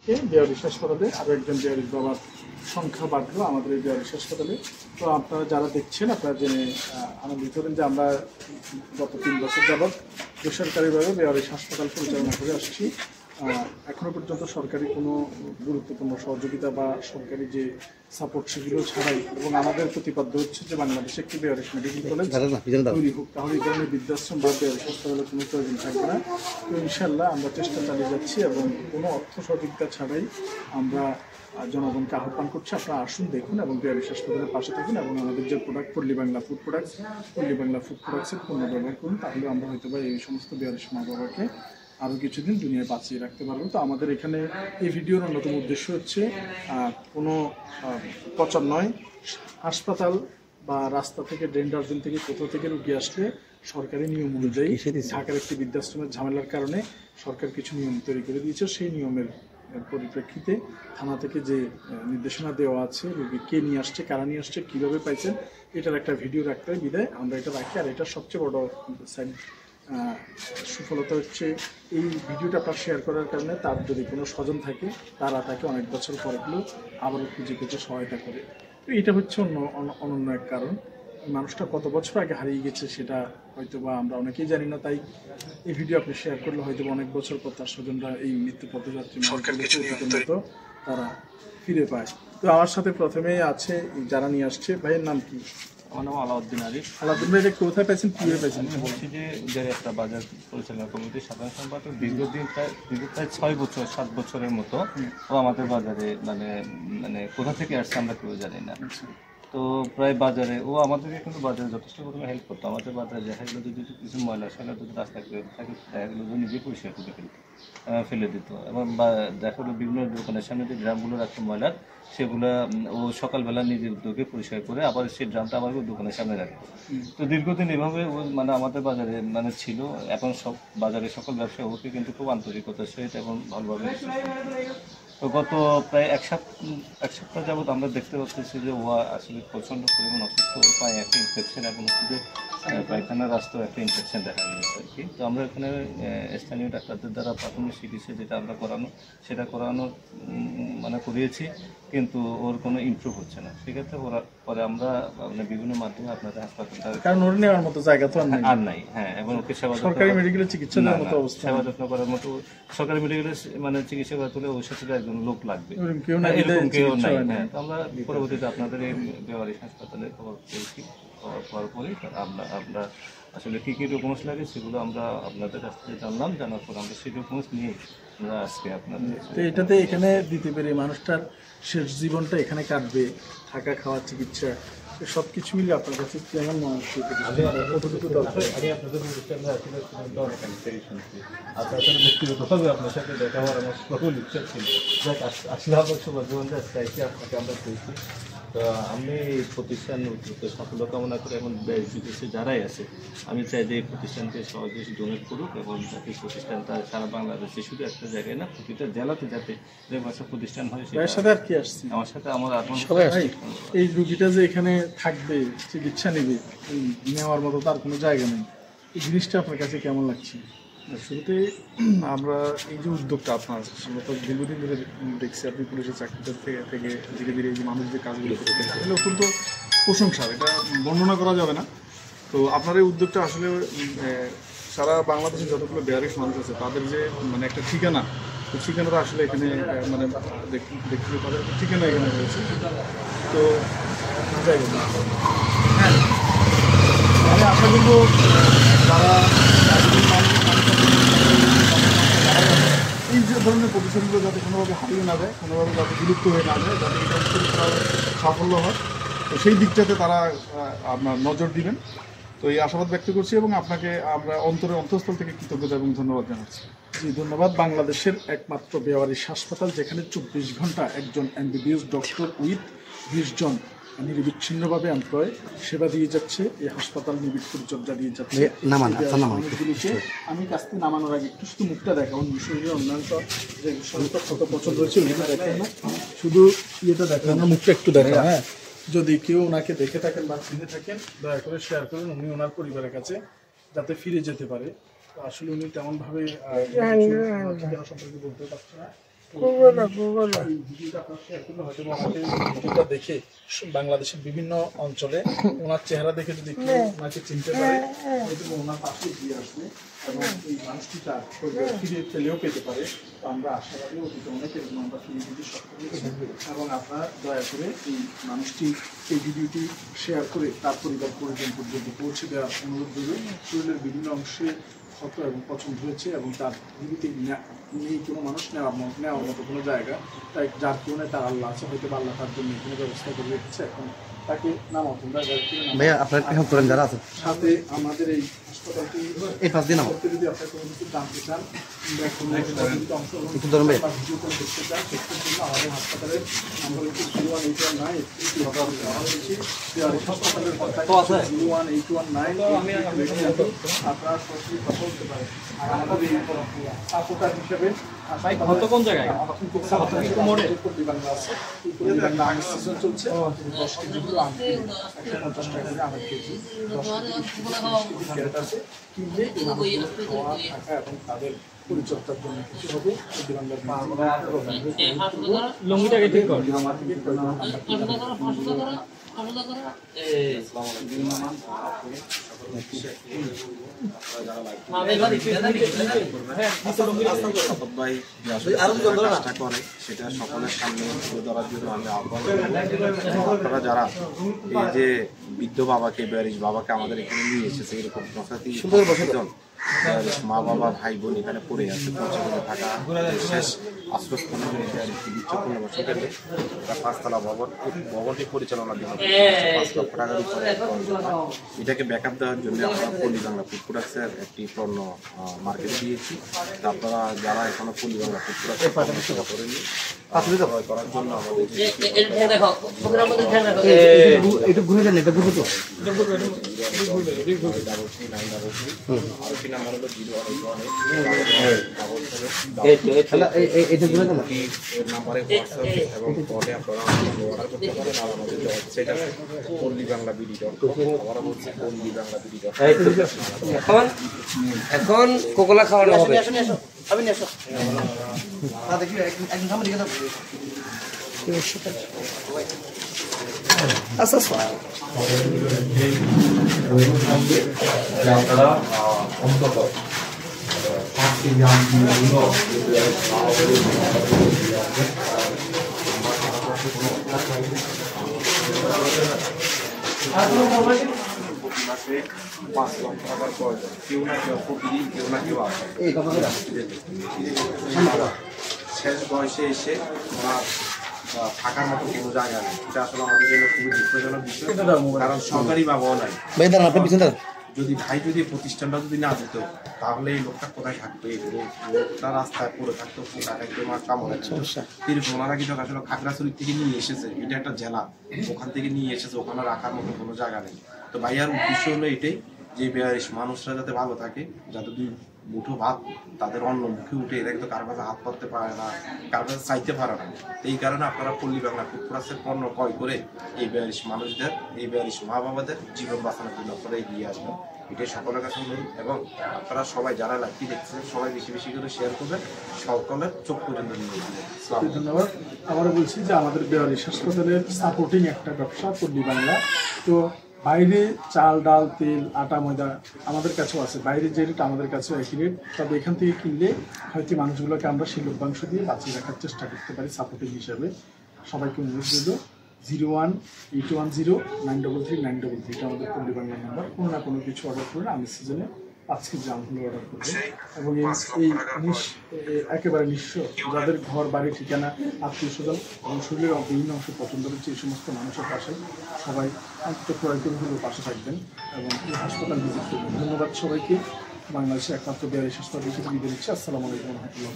আজকে বেয়ারিশ হাসপাতালে আরও একজন বেয়ারিশ বাবার সংখ্যা বাড়লো আমাদের এই বেয়ারিশ হাসপাতালে। তো আপনারা যারা দেখছেন আপনারা জেনে আনন্দিত হবেন যে আমরা গত 3 বছর যাবৎ বেসরকারিভাবে বেয়ারিশ হাসপাতাল পরিচালনা করে আসছি। এখনো পর্যন্ত সরকারি কোনো গুরুত্বপূর্ণ সহযোগিতা বা সরকারি যে সাপোর্ট সেগুলো ছাড়াই, এবং আমাদের প্রতিপাদ্য হচ্ছে যে বাংলাদেশে একটি বেয়ারিশ মেডিকেল কলেজ তৈরি হোক, তাহলে এই ধরনের বৃদ্ধাশ্রম বা বেয়ারিশ হাসপাতালের কোনো প্রয়োজন থাকবে না। তো ইনশাল্লাহ আমরা চেষ্টা চালিয়ে যাচ্ছি এবং কোনো অর্থ সহযোগিতা ছাড়াই আমরা জনগণকে আহ্বান করছি আপনারা আসুন, দেখুন এবং বেয়ারিশ হাসপাতালের পাশে থাকুন এবং আমাদের যে প্রোডাক্ট পল্লী বাংলা ফুড প্রোডাক্টসের পণ্য ব্যবহার করুন। তাহলে আমরা হয়তো বা এই সমস্ত বেয়ারিশ মা বাবাকে আরও কিছুদিন দুনিয়ায় বাঁচিয়ে রাখতে পারবো। তো আমাদের এখানে এই ভিডিওর অন্যতম উদ্দেশ্য হচ্ছে কোনো প্রচার নয়। হাসপাতাল বা রাস্তা থেকে ড্রেন ডাস্টবিন থেকে কোথাও থেকে রুগী আসলে সরকারি নিয়ম অনুযায়ী ঢাকার একটি বৃদ্ধাশ্রমের ঝামেলার কারণে সরকার কিছু নিয়ম তৈরি করে দিয়েছে। সেই নিয়মের পরিপ্রেক্ষিতে থানা থেকে যে নির্দেশনা দেওয়া আছে রুগী কে নিয়ে আসছে, কারা নিয়ে আসছে, কীভাবে পাইছেন, এটার একটা ভিডিও রাখতে হয় বিদায় আমরা এটা রাখি। আর এটার সবচেয়ে বড় সাইড সুফলতা হচ্ছে এই ভিডিওটা আপনার শেয়ার করার কারণে তার যদি কোনো স্বজন থাকে তারা তাকে অনেক বছর পরে হলেও আবারও খুঁজে সহায়তা করে। তো এটা হচ্ছে অনন্য এক কারণ। মানুষটা কত বছর আগে হারিয়ে গেছে সেটা হয়তো বা আমরা অনেকেই জানি না, তাই এই ভিডিও আপনি শেয়ার করলে হয়তো অনেক বছর পর তার স্বজনরা এই মৃত্যু পথযাত্রী মতো তারা ফিরে পায়। তো আমার সাথে প্রথমেই আছে যারা নিয়ে আসছে, ভাইয়ের নাম কি? আমার নাম আলাউদ্দিন আরিফ। আলাউদ্দিন ভাই, এটা কোথায় পেয়েছেন, কীভাবে পেয়েছেন? বলছি যে একটা বাজার পরিচালনা কমিটির সাধারণ সম্পাদক দীর্ঘদিন প্রায় 6 বছরের মতো ও আমাদের বাজারে মানে কোথা থেকে আসছে আমরা কেউ জানি না। তো প্রায় বাজারে ও আমাদেরকে কিন্তু বাজারে যথেষ্ট পরিমাণে হেল্প করতো। আমাদের বাজারে দেখা গেলো যদি কিছু ময়লা সেগুলো যদি রাস্তায় থাকে দেখা গেলো যে নিজে পরিষ্কার করে ফেলে দিত। এবং দেখা গেলো বিভিন্ন দোকানের সামনে যে ড্রামগুলো রাখতো ময়লার, সেগুলো ও সকালবেলা নিজের উদ্যোগে পরিষ্কার করে আবার সেই ড্রামটা আবার দোকানের সামনে রাখতো। তো দীর্ঘদিন এভাবে ও আমাদের বাজারে ছিল। এখন সব বাজারে সকল ব্যবসায়ী ওকে কিন্তু খুব আন্তরিকতার সহিত এবং ভালোভাবে। তো গত প্রায় এক সপ্তাহ যাবৎ আমরা দেখতে পাচ্ছি যে ও আসলে প্রচণ্ড পরিমাণ অসুস্থ, পায়ে একটা ইনফেকশন এবং হচ্ছে যে পায়খানার রাস্তাও একটা ইনফেকশন দেখা গেছে আর কি। তো আমরা এখানে স্থানীয় ডাক্তারদের দ্বারা প্রাথমিক চিকিৎসা যেটা আমরা করানোর করিয়েছি, কিন্তু ওর কোনো ইমপ্রুভ হচ্ছে না। সেক্ষেত্রে পরে আমরা বিভিন্ন মাধ্যমে আপনাদের হাসপাতালটা, কারণ ওর নেওয়ার মতো জায়গা তো আর নাই। হ্যাঁ, এবং ওকে সরকারি মেডিকেলে চিকিৎসা দেওয়ার মতো অবস্থা, সেবা যত্ন করার মতো সরকারি মেডিকেলে চিকিৎসা করাতে হলে ওর সাথে একজন লোক লাগবে, এরকম কেউ নাই। হ্যাঁ, তো আমরা পরবর্তীতে আপনাদের এই বেওয়ারিশ হাসপাতালে খবর পেয়েছি। খবর পরে আমরা আসলে কী ডকুমেন্টস লাগে সেগুলো আমরা আপনাদের কাছ থেকে জানার পর আমরা সেই ডকুমেন্টস নিয়ে আমরা আজকে আপনাদের এটাতে এখানে দিতে পেরে মানুষটার শেষ জীবনটা এখানে কাটবে, থাকা খাওয়া চিকিৎসা সব কিছু মিলে আপনার কাছে কেমন মনে হচ্ছে? কতটুকু দরকার? আপনার সাথে ব্যক্তিগতভাবে আপনার সাথে দেখা হওয়ার আমার প্রবল ইচ্ছা ছিল। আসলে আমার সৌভাগ্যবান চাইছি আপনাকে আমরা পেয়েছি। তো আমি এই প্রতিষ্ঠান সাফল্য কামনা করে এখন চিকিৎসা যারাই আছে আমি চাই যে এই প্রতিষ্ঠানকে সহজে ডোনেট করুক এবং যাতে প্রতিষ্ঠানটা সারা বাংলাদেশে শুধু একটা জায়গায় না প্রতিটা জেলাতে যাতে একটা প্রতিষ্ঠান হয়। সাথে আর কি আসছে? আমার সাথে আমার এই রুগীটা যে এখানে থাকবে, চিকিৎসা নেবে, নেওয়ার মতো তার কোনো জায়গা নেই, এই জিনিসটা আপনার কাছে কেমন লাগছে? শুরুতে আমরা এই যে উদ্যোগটা আপনার তো দীর্ঘদিন ধরে দেখছি, আপনি পুলিশের চাকরিটা থেকে ধীরে ধীরে এই যে মানুষ যে কাজগুলো করতে এগুলো অত্যন্ত প্রশংসার, এটা বর্ণনা করা যাবে না। তো আপনার এই উদ্যোগটা আসলে সারা বাংলাদেশে যতগুলো বেয়ারিশ মানুষ আছে তাদের যে একটা ঠিকানা, তো ঠিকানাটা আসলে এখানে দেখতে তাদের ঠিকানা এখানে রয়েছে। তো হ্যাঁ, আমি আশা করবো যারা এই যে ধরনের প্রতিষ্ঠানগুলো যাতে কোনোভাবে হারিয়ে না যায়, কোনোভাবে যাতে বিলুপ্ত হয়ে না যায়, যাতে এটা সাফল্য হয়, তো সেই দিকটাতে তারা আপনার নজর দিবেন। তো এই আশাবাদ ব্যক্ত করছি এবং আপনাকে আমরা অন্তঃস্থল থেকে কৃতজ্ঞতা এবং ধন্যবাদ জানাচ্ছি। জি ধন্যবাদ। বাংলাদেশের একমাত্র বেওয়ারিশ হাসপাতাল যেখানে 24 ঘন্টা একজন MBBS ডক্টর উইথ 20 জন নিরবিচ্ছিন্নভাবে এমপ্লয় সেবা দিয়ে যাচ্ছে। এই হাসপাতাল নিবিড় পরিচর্যা দিয়ে যাচ্ছে। আমি কাছ থেকে নামানোর আগে একটু শুধু মুখটা দেখাবো, শরীরের অন্যান্য যে শরীরটা কত পছন্দ হয়েছে ওইটা দেখেন না, শুধু ইয়েটা দেখেন না, মুখটা একটু দেখেন। হ্যাঁ, যদি কেউ ওনাকে দেখে থাকেন বা চিনে থাকেন দয়া করে শেয়ার করুন, উনি ওনার পরিবারের কাছে যাতে ফিরে যেতে পারে। আসলে উনি তেমনভাবে ঠিকানা সম্পর্কে বলতে পারছে না, এই ভিডিওটা আপনার শেয়ার করলে হয়তো ওনাকে ভিডিওটা দেখে বাংলাদেশের বিভিন্ন অঞ্চলে ওনার চেহারা দেখে যদি কেউ ওনাকে চিনতে পারে হয়তো ওনার পাশে গিয়ে আসবে এবং এই মানুষটি তার ফিরে পেলেও পেতে পারে। তো আমরা আশাবাদী অতীত অনেক এরকম আমরা ফিরে দিতে সক্ষম হয়েছি এবং আপনারা দয়া করে এই মানুষটি এই ভিডিওটি শেয়ার করে তার পরিবার পরিজন পর্যন্ত পৌঁছে দেওয়ার অনুরোধ করবে। শরীরের বিভিন্ন অংশে ক্ষত এবং পছন্দ হয়েছে এবং তার জীবিত নেই কোনো মানুষ নেওয়ার মতো কোনো জায়গা, তাই যার কারণে তার আল্লাহ আছে, হয়তো আল্লাহ তার জন্য কোনো ব্যবস্থা করে রেখেছে। এখন তাকে নামাও তোমরা ভাইয়া আপনার হেল্প করেন যারা আছে সাথে আমাদের এই হাসপাতালটি এই পাঁচ দিন আমার যদি আপনার কোনো কিছু জানতে চান অংশগ্রহণ একটু ধরুন ভাই। ভিডিও করে দেখতে চান সেটার জন্য আমাদের হাসপাতালের নাম্বার হচ্ছে 01819 হাসপাতালের কন্ট্যাক্ট 01819 আপনারা সরাসরি কথা বলতে পারেন। আর আমাদের এই সাপোর্টার হিসেবে কোন জায়গায় সিজন চলছে 10 কেজিগুলো 150 টাকা করে 8 কেজি 10 ক্যারেট আছে কিনলে থাকা এবং তাদের পরিচর্যার জন্য কিছু হবে। লঙ্গিটাকে ঠিক কর। চেষ্টা করে সেটা সকলের সামনে তুলে ধরার জন্য আমি আহ্বান আপনারা যারা এই যে বৃদ্ধ বাবাকে ব্যারিজ বাবাকে আমাদের এখানে নিয়ে এসেছে এরকম মা বাবা ভাই বোন এখানে পড়ে আছে পৌঁছাতে থাকা শেষ আশ্রয়স্থল বিচ্ছন্ন বছর থেকে পাঁচতলা ভবনটি পরিচালনার জন্য 5 লক্ষ টাকার উপরে এটাকে ব্যাকআপ দেওয়ার জন্য আমরা পল্লী বাংলা ফুড প্রোডাক্টসের একটি পণ্য মার্কেট দিয়েছি। আপনারা যারা এখনো পল্লী বাংলা ফুড প্রোডাক্টস করেননি করার জন্য আমাদের একটু ঘুরে যান, এটা ঘুরবো তো এটা ঘুরে যান নাম্বারে হোয়াটসঅ্যাপ এবং কলে আপনারা অর্ডার করতে পারেন। আর আমাদের যে ওয়েবসাইট আছে পল্লী বাংলা বিডি.com আমরা বলছি পল্লী বাংলা বিডি.com। এখন কোকোলা খাওয়ানো হবে। দেখি একদম সামনে দিকে দাও। আচ্ছা আপনারা অন্তত 5 কেজি প্রতি মাসে 5 লক্ষ টাকার প্রয়োজন। কেউ না কেউ প্রতিদিন কেউ না কেউ আসে শেষ বয়সে এসে ওনার থাকার মতো কোনো জায়গা নেই। এটা আসলে আমাদের জন্য খুবই দুঃখজনক বিষয়, কারণ সরকারি বাবাও নাই। ভাই দাঁড়ান, আপনার পিছনে দাঁড়ান। যদি ভাই যদি প্রতিষ্ঠানটা যদি না দিত তাহলে এই লোকটা কোথায় থাকতো? এই লোকটা রাস্তায় পড়ে থাকতো, পোকা খাইতো, মাছ কামড়ে এরকম। ওনারা কিন্তু আসলে খাগড়াছড়ি থেকে নিয়ে এসেছে, এটা একটা জেলা, ওখান থেকে নিয়ে এসেছে, ওখানে রাখার মতো কোনো জায়গা নেই। তো ভাইয়ার উদ্দেশ্য হলো এটাই যে মানুষরা যাতে ভালো থাকে, যাতে দুই মুঠো ভাত তাদের অন্য মুখে উঠে, এরা কিন্তু কারো কাছে হাত করতে পারে না, কারো কাছে চাইতে পারে না। এই কারণে আপনারা পল্লী বাংলা ফুড প্রোডাক্টসের পণ্য ক্রয় করে এই মানুষদের, এই মা বাবাদের জীবন বাঁচানোর জন্য আপনারা এগিয়ে আসবেন, এটাই সকলের কাছে অনুরোধ। এবং আপনারা সবাই যারা লাইভটি দেখছেন সবাই বেশি বেশি করে শেয়ার করবেন, সকলের চোখ পর্যন্ত নিয়ে দিবেন। ধন্যবাদ। আবারও বলছি যে আমাদের বেওয়ারিশ হাসপাতালের সাপোর্টিং একটা ব্যবসা পল্লী বাংলা। তো বাইরে চাল ডাল তেল আটা ময়দা আমাদের কাছেও আছে, বাইরে যে রেট আমাদের কাছেও একই রেট, তবে এখান থেকে কিনলে হয়তো মানুষগুলোকে আমরা সেই লভ্যাংশ দিয়ে বাঁচিয়ে রাখার চেষ্টা করতে পারি সাপোর্টিং হিসাবে। সবাইকে অনুরোধ করবো 0188933 এটা আমাদের পল্লী বাংলার নাম্বার। কোনো না কোনো কিছু অর্ডার করলে আমি সিজনে 5 কেজি আমগুলো অর্ডার করবো। এবং এই একেবারে নিঃস্ব, যাদের ঘর বাড়ি ঠিকানা আত্মীয় স্বজন এবং শরীরের বিভিন্ন অংশ পছন্দ হচ্ছে, এই সমস্ত মানুষের পাশে সবাই ক্রয় করে হলেও পাশে থাকবেন এবং এই হাসপাতাল ভিজিট করবেন। ধন্যবাদ সবাইকে। বাংলাদেশের একমাত্র বেওয়ারিশ হাসপাতাল থেকে বিদায় নিচ্ছি। আসসালামু আলাইকুম রহমতুল্লাহ।